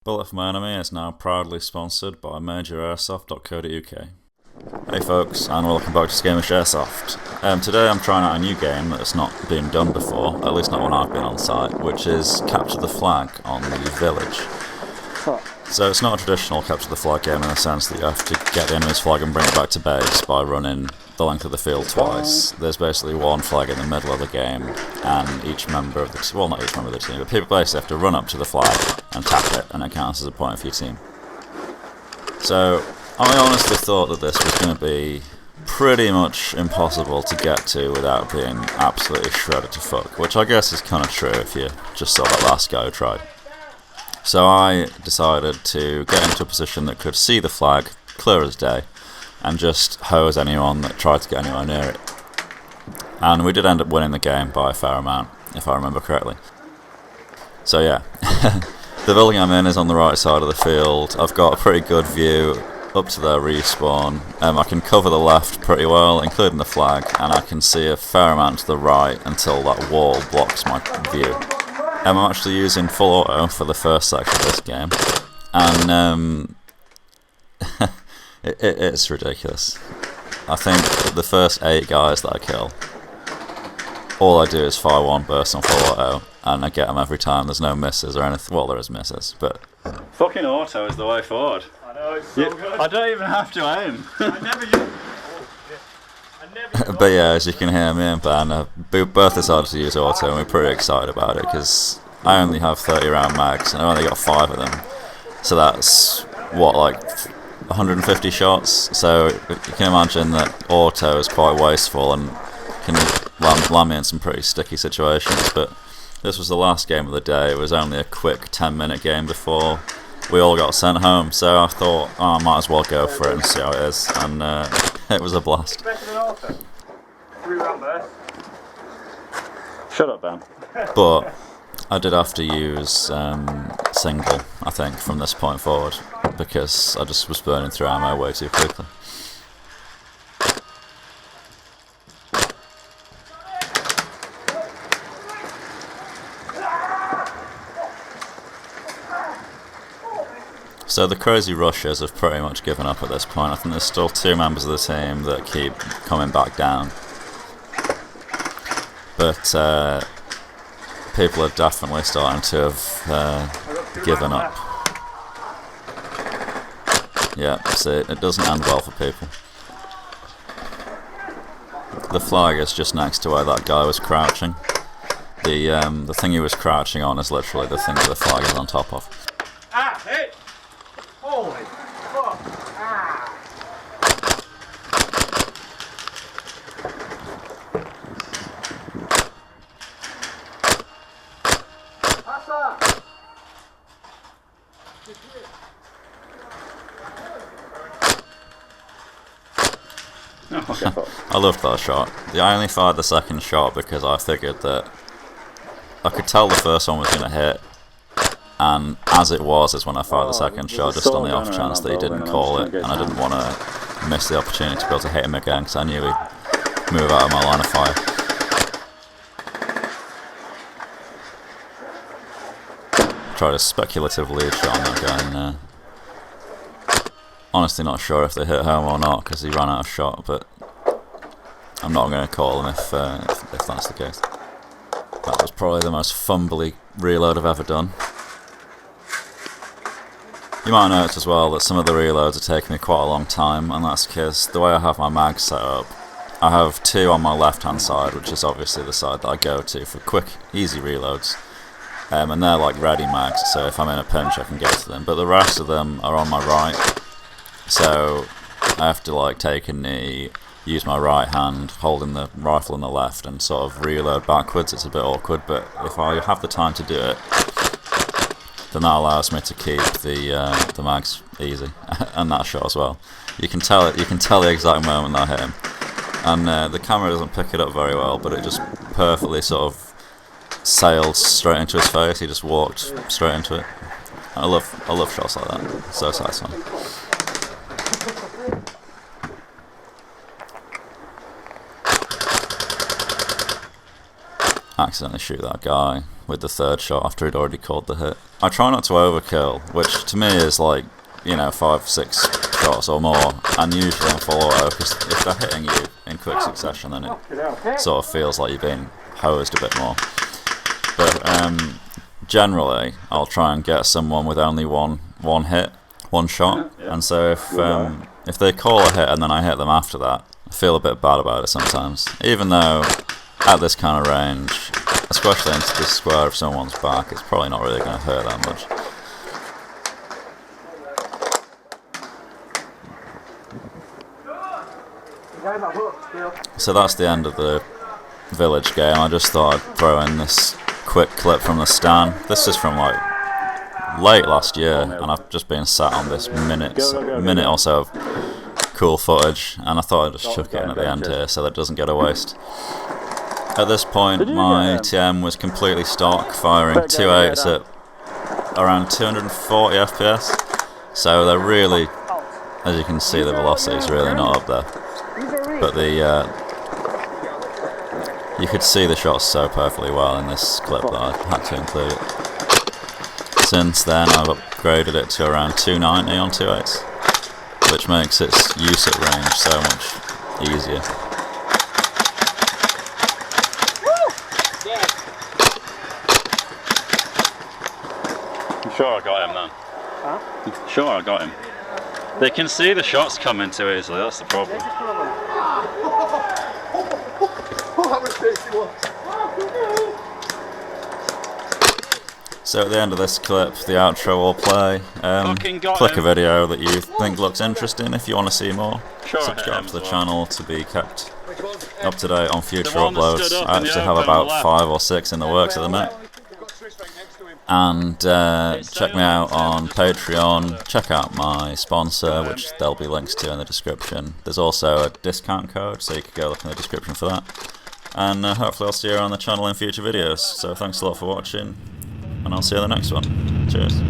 Bullet for My Enemy is now proudly sponsored by major.airsoft.co.uk. Hey folks, and welcome back to Skirmish Airsoft. Today I'm trying out a new game that's not been done before, at least not when I've been on site, which is Capture the Flag on the village. So it's not a traditional capture the flag game in the sense that you have to get the enemy's flag and bring it back to base by running the length of the field twice. There's basically one flag in the middle of the game, and each member of the team, well, not each member of the team, but people basically have to run up to the flag and tap it, and it counts as a point for your team. So I honestly thought that this was going to be pretty much impossible to get to without being absolutely shredded to fuck, which I guess is kind of true if you just saw that last guy who tried. So I decided to get into a position that could see the flag clear as day and just hose anyone that tried to get anywhere near it. And we did end up winning the game by a fair amount, if I remember correctly. So yeah, the building I'm in is on the right side of the field. I've got a pretty good view up to their respawn. I can cover the left pretty well, including the flag, and I can see a fair amount to the right until that wall blocks my view. I'm actually using full auto for the first section of this game, and it's ridiculous. I think the first 8 guys that I kill, all I do is fire one burst on full auto, and I get them every time. There's no misses or anything. Well, there is misses, but fucking auto is the way forward. I know, it's so good. I don't even have to aim. I never use. But yeah, as you can hear, me and Ben both decided to use auto, and we're pretty excited about it because I only have 30 round mags and I've only got 5 of them. So that's what, like 150 shots. So you can imagine that auto is quite wasteful and can land me in some pretty sticky situations. But this was the last game of the day. It was only a quick 10-minute game before we all got sent home, so I thought, oh, I might as well go for it and see how it is, and it was a blast. Shut up, Ben. But I did have to use single, I think, from this point forward, because I just was burning through ammo way too quickly. So the crazy rushers have pretty much given up at this point. I think there's still 2 members of the team that keep coming back down. But people are definitely starting to have given up. Yeah, see, it doesn't end well for people. The flag is just next to where that guy was crouching. The thing he was crouching on is literally the thing that the flag is on top of. Ah, hey! Holy fuck! Ah! I loved that shot. I only fired the second shot because I figured that I could tell the first one was going to hit, and as it was is when I fired the second shot, just on the off chance that he didn't call it, and I didn't want to miss the opportunity to be able to hit him again because I knew he'd move out of my line of fire. Tried a speculative lead shot on that guy, and honestly not sure if they hit home or not because he ran out of shot, but I'm not going to call him if that's the case. That was probably the most fumbly reload I've ever done. You might notice as well that some of the reloads are taking me quite a long time, and that's because the way I have my mags set up, I have 2 on my left hand side, which is obviously the side that I go to for quick, easy reloads. And they're like ready mags, so if I'm in a pinch I can get to them, but the rest of them are on my right, so I have to like take a knee, use my right hand, holding the rifle in the left, and sort of reload backwards. It's a bit awkward, but if I have the time to do it, then that allows me to keep the mags easy, and that shot as well. You can tell it. You can tell the exact moment that I hit him, and the camera doesn't pick it up very well, but it just perfectly sort of sailed straight into his face. He just walked straight into it. I love shots like that. It's so satisfying. Accidentally shoot that guy. with the third shot after he'd already called the hit. I try not to overkill, which to me is like, you know, 5-6 shots or more, and usually on full auto, because if they're hitting you in quick succession, then it sort of feels like you're being hosed a bit more. But generally, I'll try and get someone with only one hit, one shot, and so if they call a hit and then I hit them after that, I feel a bit bad about it sometimes, even though at this kind of range, especially into the square of someone's back, it's probably not really going to hurt that much. So that's the end of the village game. I just thought I'd throw in this quick clip from the stand. This is from like late last year, and I've just been sat on this minute or so of cool footage, and I thought I'd just chuck it in at the end here so that it doesn't go to waste. At this point, my TM was completely stock, firing 2.8s at around 240 FPS, so they're really, as you can see, the velocity's really not up there. But you could see the shots so perfectly well in this clip that I had to include it. Since then, I've upgraded it to around 290 on 2.8s, which makes its use at range so much easier. I'm sure I got him then. Huh? I'm sure I got him. They can see the shots coming too easily, that's the problem. So at the end of this clip, the outro will play. Click a video that you think looks interesting if you want to see more. Subscribe to the channel to be kept up to date on future uploads. I actually have about 5 or 6 in the works at the minute. And check me out on Patreon, check out my sponsor, which there'll be links to in the description. There's also a discount code, so you could go look in the description for that. And hopefully I'll see you on the channel in future videos. So thanks a lot for watching, and I'll see you in the next one. Cheers.